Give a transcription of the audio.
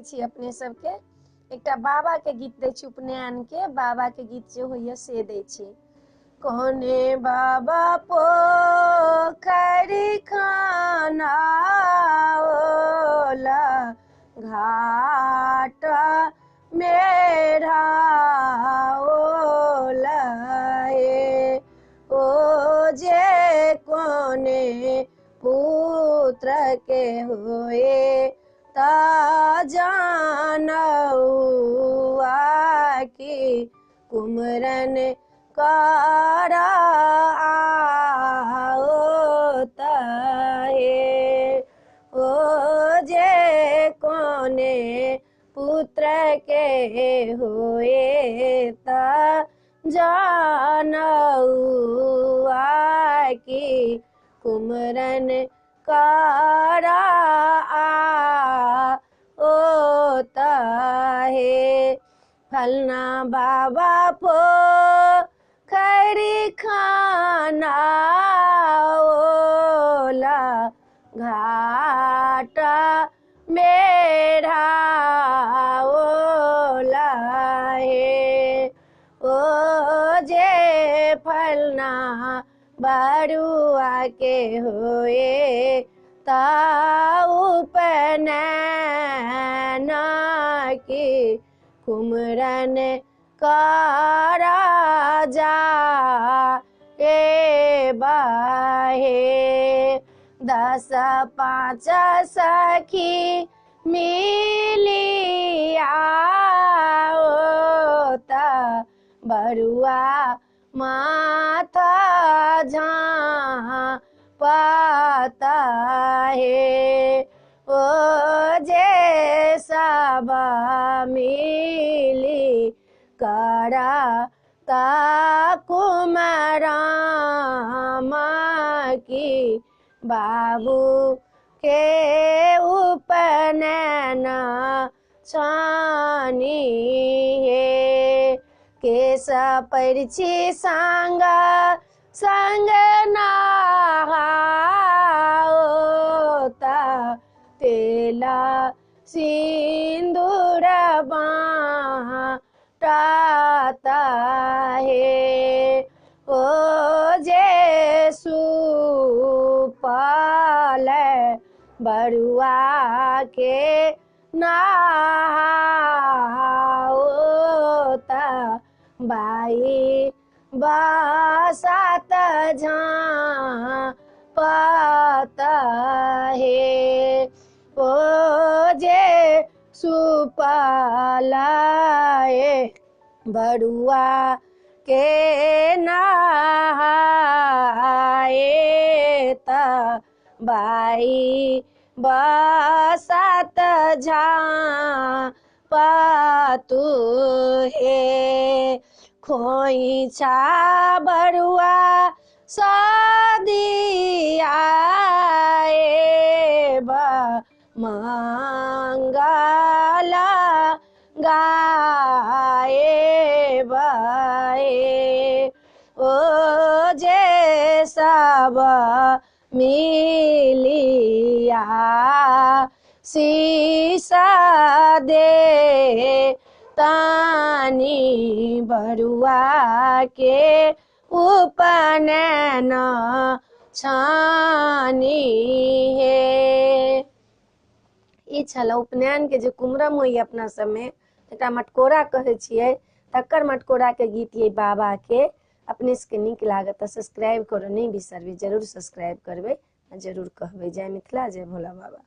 सकै छी अपने सबके। एकटा बाबा के गीत दै छी, उपनयन के बाबा के गीत जे होइए से दै छी। कोने बाबा पोखरि खनाओला घाट मेढ़ाओला हे, ओ जे कोने पुत्र के होए ता जानौआ की कुमरन कराओता हे, ओ जे कोने पुत्र के होए ता जानौआ की कुमरन कराओता हे। फलना बाबा पोखरि खनाओला घाट मेढ़ाओला हे, ओ जे फलना बरुआ के होए ता उपनयन की कुमरन करा जा ए बाहे। 10 5 सखी मिलिया ओता बरुआ माथा झाँपता हे, ओ जे सब मिली करा ता कुमरामा की बाबू के उपनयन छानी हे। केस परिछि संग संग नहाओता तेला सिंदूर बाटाता हे, ओ जे सुपाल बरुआ के नहाओता बाई बासात झाँपता हे, ओ जे सुपालाए बरुआ के नहाए ता बाई बासात झाँपतु हे। खोइछा बरुआ सदियाए मंगला गाए बाए, ओ जे सब मिलिया शीसा दे तानी बरुआ के उपनयन छानी हे। ई छल उपनयन के जे कुमरम होइए अपना सबमे, एकटा मटकोरा कहै छियै, तकर मटकोरा के गीत ये बाबा के। अपने सबके नीक लागत तऽ सब्सक्राइब करऽ नहि बिसरबै, जरूर सब्सक्राइब करबै, जरूर कहबै जय मिथिला जय भोला बाबा।